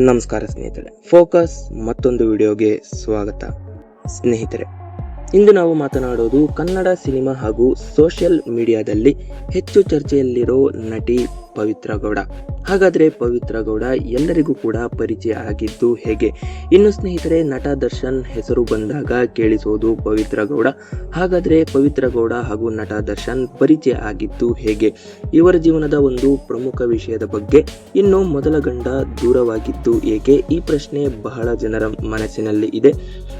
ನಮಸ್ಕಾರ ಸ್ನೇಹಿತರೆ, ಫೋಕಸ್ ಮತ್ತೊಂದು ವಿಡಿಯೋಗೆ ಸ್ವಾಗತ. ಸ್ನೇಹಿತರೆ, ಇಂದು ನಾವು ಮಾತನಾಡೋದು ಕನ್ನಡ ಸಿನಿಮಾ ಹಾಗೂ ಸೋಷಿಯಲ್ ಮೀಡಿಯಾದಲ್ಲಿ ಹೆಚ್ಚು ಚರ್ಚೆಯಲ್ಲಿರೋ ನಟಿ ಪವಿತ್ರ ಗೌಡ. ಹಾಗಾದರೆ ಪವಿತ್ರ ಗೌಡ ಎಲ್ಲರಿಗೂ ಕೂಡ ಪರಿಚಯ ಆಗಿದ್ದು ಹೇಗೆ? ಇನ್ನು ಸ್ನೇಹಿತರೆ, ನಟ ದರ್ಶನ್ ಹೆಸರು ಬಂದಾಗ ಕೇಳಿಸೋದು ಪವಿತ್ರ ಗೌಡ. ಹಾಗಾದರೆ ಪವಿತ್ರ ಗೌಡ ಹಾಗೂ ನಟ ದರ್ಶನ್ ಪರಿಚಯ ಆಗಿದ್ದು ಹೇಗೆ? ಇವರ ಜೀವನದ ಒಂದು ಪ್ರಮುಖ ವಿಷಯದ ಬಗ್ಗೆ. ಇನ್ನು ಮೊದಲ ಗಂಡ ದೂರವಾಗಿದ್ದು ಏಕೆ? ಈ ಪ್ರಶ್ನೆ ಬಹಳ ಜನರ ಮನಸ್ಸಿನಲ್ಲಿ ಇದೆ.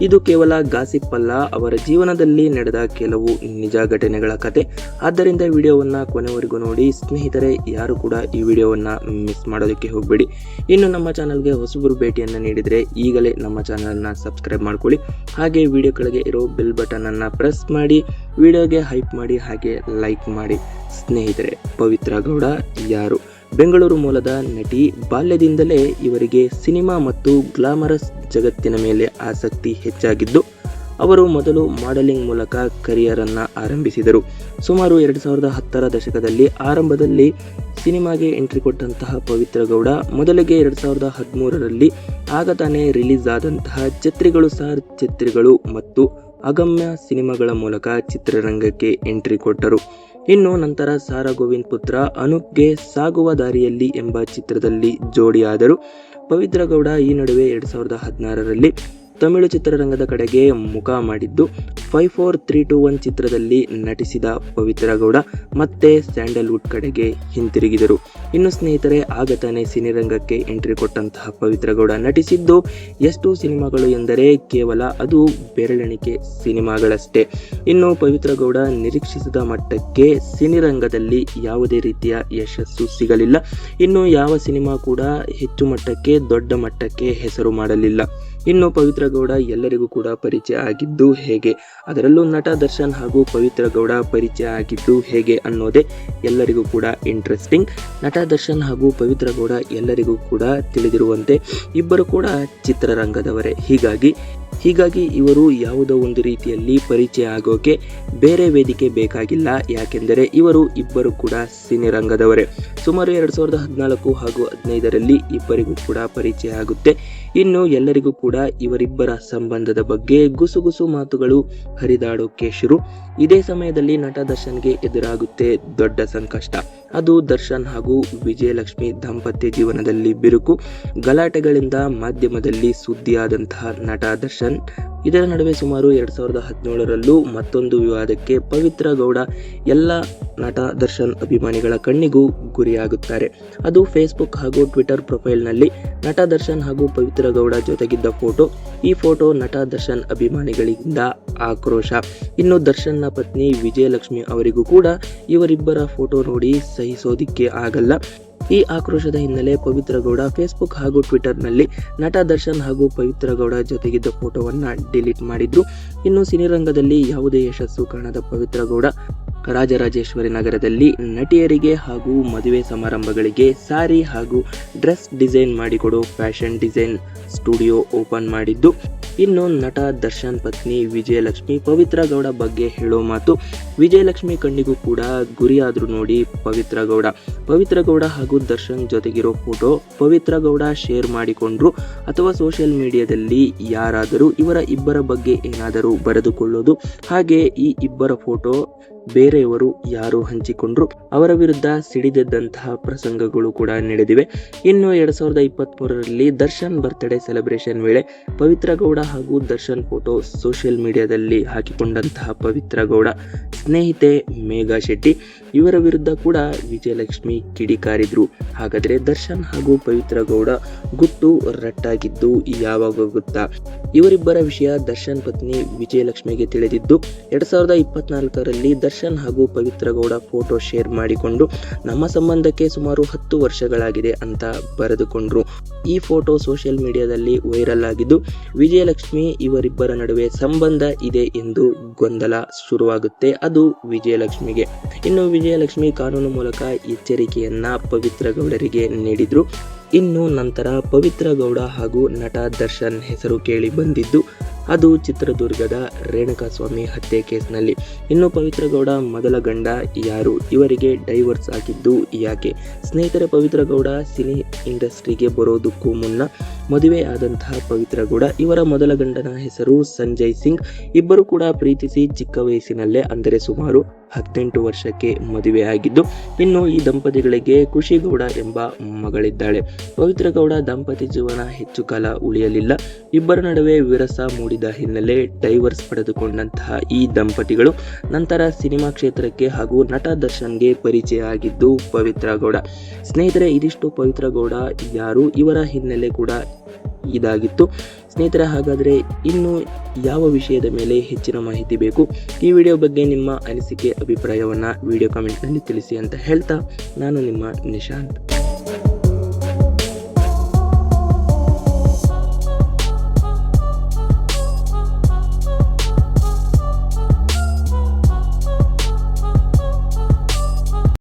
ಇದು ಕೇವಲ ಗಾಸಿಪ್ ಅಲ್ಲ, ಅವರ ಜೀವನದಲ್ಲಿ ನಡೆದ ಕೆಲವು ನಿಜ ಘಟನೆಗಳ ಕತೆ. ಆದ್ದರಿಂದ ವಿಡಿಯೋವನ್ನ ಕೊನೆವರೆಗೂ ನೋಡಿ ಸ್ನೇಹಿತರೆ. ಯಾರು ಕೂಡ ಈ ವಿಡಿಯೋವನ್ನ ಮಿಸ್ ಮಾಡೋದಕ್ಕೆ ಹೋಗಬೇಡಿ. ಇನ್ನು ನಮ್ಮ ಚಾನಲ್ಗೆ ಹೊಸಬರು ಭೇಟಿಯನ್ನು ನೀಡಿದರೆ ಈಗಲೇ ನಮ್ಮ ಚಾನಲ್ನ ಸಬ್ಸ್ಕ್ರೈಬ್ ಮಾಡ್ಕೊಳ್ಳಿ. ಹಾಗೆ ವಿಡಿಯೋ ಕೆಳಗೆ ಇರೋ ಬೆಲ್ ಬಟನ್ ಅನ್ನ ಪ್ರೆಸ್ ಮಾಡಿ, ವಿಡಿಯೋಗೆ ಹೈಪ್ ಮಾಡಿ, ಹಾಗೆ ಲೈಕ್ ಮಾಡಿ. ಸ್ನೇಹಿತರೆ, ಪವಿತ್ರ ಗೌಡ ಯಾರು? ಬೆಂಗಳೂರು ಮೂಲದ ನಟಿ. ಬಾಲ್ಯದಿಂದಲೇ ಇವರಿಗೆ ಸಿನಿಮಾ ಮತ್ತು ಗ್ಲಾಮರಸ್ ಜಗತ್ತಿನ ಮೇಲೆ ಆಸಕ್ತಿ ಹೆಚ್ಚಾಗಿದ್ದು, ಅವರು ಮೊದಲು ಮಾಡೆಲಿಂಗ್ ಮೂಲಕ ಕರಿಯರ್ ಅನ್ನ ಆರಂಭಿಸಿದರು. ಸುಮಾರು 2010ರ ದಶಕದಲ್ಲಿ ಆರಂಭದಲ್ಲಿ ಸಿನಿಮಾಗೆ ಎಂಟ್ರಿ ಕೊಟ್ಟಂತಹ ಪವಿತ್ರ ಗೌಡ ಮೊದಲಿಗೆ 2013ರಲ್ಲಿ ಆಗ ತಾನೇ ರಿಲೀಸ್ ಆದಂತಹ ಛತ್ರಿಗಳು ಸಾರ್ ಛತ್ರಿಗಳು ಮತ್ತು ಅಗಮ್ಯ ಸಿನಿಮಾಗಳ ಮೂಲಕ ಚಿತ್ರರಂಗಕ್ಕೆ ಎಂಟ್ರಿ ಕೊಟ್ಟರು. ಇನ್ನು ನಂತರ ಸಾರಾ ಗೋವಿಂದ್ ಪುತ್ರ ಅನೂಪ್ಗೆ ಸಾಗುವ ದಾರಿಯಲ್ಲಿ ಎಂಬ ಚಿತ್ರದಲ್ಲಿ ಜೋಡಿಯಾದರು. ಪವಿತ್ರ ಗೌಡ ಈ ನಡುವೆ 2016ರಲ್ಲಿ ತಮಿಳು ಚಿತ್ರರಂಗದ ಕಡೆಗೆ ಮುಖ ಮಾಡಿದ್ದು 54-321 ಚಿತ್ರದಲ್ಲಿ ನಟಿಸಿದ ಪವಿತ್ರ ಗೌಡ ಮತ್ತೆ ಸ್ಯಾಂಡಲ್ವುಡ್ ಕಡೆಗೆ ಹಿಂತಿರುಗಿದರು. ಇನ್ನು ಸ್ನೇಹಿತರೆ, ಆಗ ತಾನೇ ಸಿನಿರಂಗಕ್ಕೆ ಎಂಟ್ರಿ ಕೊಟ್ಟಂತಹ ಪವಿತ್ರ ಗೌಡ ನಟಿಸಿದ್ದು ಎಷ್ಟು ಸಿನಿಮಾಗಳು ಎಂದರೆ ಕೇವಲ ಅದು ಬೆರಳೆಣಿಕೆ ಸಿನಿಮಾಗಳಷ್ಟೇ. ಇನ್ನು ಪವಿತ್ರ ಗೌಡ ನಿರೀಕ್ಷಿಸಿದ ಮಟ್ಟಕ್ಕೆ ಸಿನಿರಂಗದಲ್ಲಿ ಯಾವುದೇ ರೀತಿಯ ಯಶಸ್ಸು ಸಿಗಲಿಲ್ಲ. ಇನ್ನು ಯಾವ ಸಿನಿಮಾ ಕೂಡ ಹೆಚ್ಚು ಮಟ್ಟಕ್ಕೆ ದೊಡ್ಡ ಮಟ್ಟಕ್ಕೆ ಹೆಸರು ಮಾಡಲಿಲ್ಲ. ಇನ್ನು ಪವಿತ್ರ ಗೌಡ ಎಲ್ಲರಿಗೂ ಕೂಡ ಪರಿಚಯ ಆಗಿದ್ದು ಹೇಗೆ? ಅದರಲ್ಲೂ ನಟ ದರ್ಶನ್ ಹಾಗೂ ಪವಿತ್ರ ಗೌಡ ಪರಿಚಯ ಆಗಿದ್ದು ಹೇಗೆ ಅನ್ನೋದೇ ಎಲ್ಲರಿಗೂ ಕೂಡ ಇಂಟ್ರೆಸ್ಟಿಂಗ್. ನಟ ದರ್ಶನ್ ಹಾಗೂ ಪವಿತ್ರ ಗೌಡ ಎಲ್ಲರಿಗೂ ಕೂಡ ತಿಳಿದಿರುವಂತೆ ಇಬ್ಬರು ಕೂಡ ಚಿತ್ರರಂಗದವರೇ. ಹೀಗಾಗಿ ಇವರು ಯಾವುದೋ ಒಂದು ರೀತಿಯಲ್ಲಿ ಪರಿಚಯ ಆಗೋಕೆ ಬೇರೆ ವೇದಿಕೆ ಬೇಕಾಗಿಲ್ಲ. ಯಾಕೆಂದರೆ ಇವರು ಇಬ್ಬರು ಕೂಡ ಸಿನಿರಂಗದವರೇ. ಸುಮಾರು 2014 ಹಾಗೂ 2015ರಲ್ಲಿ ಇಬ್ಬರಿಗೂ ಕೂಡ ಪರಿಚಯ ಆಗುತ್ತೆ. ಇನ್ನು ಎಲ್ಲರಿಗೂ ಕೂಡ ಇವರಿಬ್ಬರ ಸಂಬಂಧದ ಬಗ್ಗೆ ಗುಸುಗುಸು ಮಾತುಗಳು ಹರಿದಾಡೋಕೆ ಶುರು. ಇದೇ ಸಮಯದಲ್ಲಿ ನಟ ದರ್ಶನ್ಗೆ ಎದುರಾಗುತ್ತೆ ದೊಡ್ಡ ಸಂಕಷ್ಟ. ಅದು ದರ್ಶನ್ ಹಾಗೂ ವಿಜಯಲಕ್ಷ್ಮಿ ದಾಂಪತ್ಯ ಜೀವನದಲ್ಲಿ ಬಿರುಕು, ಗಲಾಟೆಗಳಿಂದ ಮಾಧ್ಯಮದಲ್ಲಿ ಸುದ್ದಿಯಾದಂತಹ ನಟ ದರ್ಶನ್. ಇದರ ನಡುವೆ ಸುಮಾರು 2017ರಲ್ಲೂ ಮತ್ತೊಂದು ವಿವಾದಕ್ಕೆ ಪವಿತ್ರ ಗೌಡ ಎಲ್ಲ ನಟ ದರ್ಶನ್ ಅಭಿಮಾನಿಗಳ ಕಣ್ಣಿಗೂ ಗುರಿಯಾಗುತ್ತಾರೆ. ಅದು ಫೇಸ್ಬುಕ್ ಹಾಗೂ ಟ್ವಿಟರ್ ಪ್ರೊಫೈಲ್ನಲ್ಲಿ ನಟ ದರ್ಶನ್ ಹಾಗೂ ಪವಿತ್ರ ಗೌಡ ಜೊತೆಗಿದ್ದ ಫೋಟೋ. ಈ ಫೋಟೋ ನಟ ದರ್ಶನ್ ಅಭಿಮಾನಿಗಳಿಂದ ಆಕ್ರೋಶ. ಇನ್ನು ದರ್ಶನ್ನ ಪತ್ನಿ ವಿಜಯಲಕ್ಷ್ಮಿ ಅವರಿಗೂ ಕೂಡ ಇವರಿಬ್ಬರ ಫೋಟೋ ನೋಡಿ ಸಹಿಸೋದಿಕ್ಕೆ ಆಗಲ್ಲ. ಈ ಆಕ್ರೋಶದ ಹಿನ್ನೆಲೆ ಪವಿತ್ರ ಗೌಡ ಫೇಸ್ಬುಕ್ ಹಾಗೂ ಟ್ವಿಟರ್ನಲ್ಲಿ ನಟ ದರ್ಶನ್ ಹಾಗೂ ಪವಿತ್ರ ಗೌಡ ಜೊತೆಗಿದ್ದ ಫೋಟೋವನ್ನ ಡಿಲೀಟ್ ಮಾಡಿದ್ರು. ಇನ್ನು ಸಿನಿರಂಗದಲ್ಲಿ ಯಾವುದೇ ಯಶಸ್ಸು ಕಾಣದ ಪವಿತ್ರ ಗೌಡ ರಾಜರಾಜೇಶ್ವರಿ ನಗರದಲ್ಲಿ ನಟಿಯರಿಗೆ ಹಾಗೂ ಮದುವೆ ಸಮಾರಂಭಗಳಿಗೆ ಸಾರಿ ಹಾಗೂ ಡ್ರೆಸ್ ಡಿಸೈನ್ ಮಾಡಿಕೊಡೋ ಫ್ಯಾಷನ್ ಡಿಸೈನ್ ಸ್ಟುಡಿಯೋ ಓಪನ್ ಮಾಡಿದ್ದು. ಇನ್ನು ನಟ ದರ್ಶನ್ ಪತ್ನಿ ವಿಜಯಲಕ್ಷ್ಮಿ ಪವಿತ್ರ ಗೌಡ ಬಗ್ಗೆ ಹೇಳೋ ಮಾತು. ವಿಜಯಲಕ್ಷ್ಮಿ ಕಣ್ಣಿಗೂ ಕೂಡ ಗುರಿಯಾದ್ರು ನೋಡಿ ಪವಿತ್ರ ಗೌಡ ಹಾಗೂ ದರ್ಶನ್ ಜೊತೆಗಿರೋ ಫೋಟೋ ಪವಿತ್ರ ಗೌಡ ಶೇರ್ ಮಾಡಿಕೊಂಡ್ರು ಅಥವಾ ಸೋಷಿಯಲ್ ಮೀಡಿಯಾದಲ್ಲಿ ಯಾರಾದರೂ ಇಬ್ಬರ ಬಗ್ಗೆ ಏನಾದರೂ ಬರೆದುಕೊಳ್ಳೋದು, ಹಾಗೆ ಈ ಇಬ್ಬರ ಫೋಟೋ ಬೇರೆಯವರು ಯಾರು ಹಂಚಿಕೊಂಡ್ರು ಅವರ ವಿರುದ್ಧ ಸಿಡಿದೆದ್ದಂತಹ ಪ್ರಸಂಗಗಳು ಕೂಡ ನಡೆದಿವೆ. ಇನ್ನು 2023ರಲ್ಲಿ ದರ್ಶನ್ ಬರ್ತ್ಡೇ ಸೆಲೆಬ್ರೇಷನ್ ವೇಳೆ ಪವಿತ್ರ ಗೌಡ ಹಾಗೂ ದರ್ಶನ್ ಫೋಟೋ ಸೋಷಿಯಲ್ ಮೀಡಿಯಾದಲ್ಲಿ ಹಾಕಿಕೊಂಡಂತಹ ಪವಿತ್ರ ಗೌಡ ಸ್ನೇಹಿತೆ ಮೇಘಾ ಶೆಟ್ಟಿ ಇವರ ವಿರುದ್ಧ ಕೂಡ ವಿಜಯಲಕ್ಷ್ಮಿ ಕಿಡಿಕಾರಿದ್ರು. ಹಾಗಾದ್ರೆ ದರ್ಶನ್ ಹಾಗೂ ಪವಿತ್ರ ಗೌಡ ಗುಟ್ಟು ರಟ್ಟಾಗಿದ್ದು ಯಾವಾಗ ಗೊತ್ತಾ? ಇವರಿಬ್ಬರ ವಿಷಯ ದರ್ಶನ್ ಪತ್ನಿ ವಿಜಯಲಕ್ಷ್ಮಿಗೆ ತಿಳಿದಿದ್ದು 2024ರಲ್ಲಿ ದರ್ಶನ್ ಹಾಗೂ ಪವಿತ್ರ ಗೌಡ ಫೋಟೋ ಶೇರ್ ಮಾಡಿಕೊಂಡು ನಮ್ಮ ಸಂಬಂಧಕ್ಕೆ ಸುಮಾರು 10 ವರ್ಷಗಳಾಗಿದೆ ಅಂತ ಬರೆದುಕೊಂಡ್ರು. ಈ ಫೋಟೋ ಸೋಷಿಯಲ್ ಮೀಡಿಯಾದಲ್ಲಿ ವೈರಲ್ ಆಗಿದ್ದು ವಿಜಯಲಕ್ಷ್ಮಿ ಇವರಿಬ್ಬರ ನಡುವೆ ಸಂಬಂಧ ಇದೆ ಎಂದು ಗೊಂದಲ ಶುರುವಾಗುತ್ತೆ. ಅದು ವಿಜಯಲಕ್ಷ್ಮಿಗೆ. ಇನ್ನು ವಿಜಯಲಕ್ಷ್ಮಿ ಕಾನೂನು ಮೂಲಕ ಎಚ್ಚರಿಕೆಯನ್ನ ಪವಿತ್ರ ಗೌಡರಿಗೆ ನೀಡಿದ್ರು. ಇನ್ನು ನಂತರ ಪವಿತ್ರ ಗೌಡ ಹಾಗೂ ನಟ ದರ್ಶನ್ ಹೆಸರು ಕೇಳಿ ಬಂದಿದ್ದು ಅದು ಚಿತ್ರದುರ್ಗದ ರೇಣುಕಾಸ್ವಾಮಿ ಹತ್ಯೆ ಕೇಸ್ನಲ್ಲಿ. ಇನ್ನು ಪವಿತ್ರ ಗೌಡ ಮೊದಲ ಗಂಡ ಯಾರು, ಇವರಿಗೆ ಡೈವರ್ಸ್ ಆಗಿದ್ದು ಯಾಕೆ? ಸ್ನೇಹಿತರೆ, ಪವಿತ್ರ ಗೌಡ ಸಿನಿ ಇಂಡಸ್ಟ್ರಿಗೆ ಬರೋದಕ್ಕೂ ಮುನ್ನ ಮದುವೆ ಆದಂತಹ ಪವಿತ್ರ ಗೌಡ, ಇವರ ಮೊದಲ ಗಂಡನ ಹೆಸರು ಸಂಜಯ್ ಸಿಂಗ್. ಇಬ್ಬರು ಕೂಡ ಪ್ರೀತಿಸಿ ಚಿಕ್ಕ ವಯಸ್ಸಿನಲ್ಲೇ ಅಂದರೆ ಸುಮಾರು 18 ವರ್ಷಕ್ಕೆ ಮದುವೆ ಆಗಿದ್ದು, ಇನ್ನು ಈ ದಂಪತಿಗಳಿಗೆ ಖುಷಿ ಗೌಡ ಎಂಬ ಮಗಳಿದ್ದಾಳೆ. ಪವಿತ್ರ ಗೌಡ ದಾಂಪತ್ಯ ಜೀವನ ಹೆಚ್ಚು ಕಾಲ ಉಳಿಯಲಿಲ್ಲ. ಇಬ್ಬರ ನಡುವೆ ವಿರಸ ಮೂಡಿದ ಹಿನ್ನೆಲೆ ಡೈವರ್ಸ್ ಪಡೆದುಕೊಂಡಂತಹ ಈ ದಂಪತಿಗಳು ನಂತರ ಸಿನಿಮಾ ಕ್ಷೇತ್ರಕ್ಕೆ ಹಾಗೂ ನಟ ದರ್ಶನ್ಗೆ ಪರಿಚಯ ಆಗಿದ್ದು ಪವಿತ್ರ ಗೌಡ. ಸ್ನೇಹಿತರೆ, ಇದಿಷ್ಟು ಪವಿತ್ರ ಗೌಡ ಯಾರು, ಇವರ ಹಿನ್ನೆಲೆ ಕೂಡ ಇದಾಗಿತ್ತು. ಸ್ನೇಹಿತರೆ, ಹಾಗಾದರೆ ಇನ್ನು ಯಾವ ವಿಷಯದ ಮೇಲೆ ಹೆಚ್ಚಿನ ಮಾಹಿತಿ ಬೇಕು, ಈ ವಿಡಿಯೋ ಬಗ್ಗೆ ನಿಮ್ಮ ಅನಿಸಿಕೆ ಅಭಿಪ್ರಾಯವನ್ನು ವಿಡಿಯೋ ಕಮೆಂಟ್ನಲ್ಲಿ ತಿಳಿಸಿ ಅಂತ ಹೇಳ್ತಾ ನಾನು ನಿಮ್ಮ ನಿಶಾಂತ್.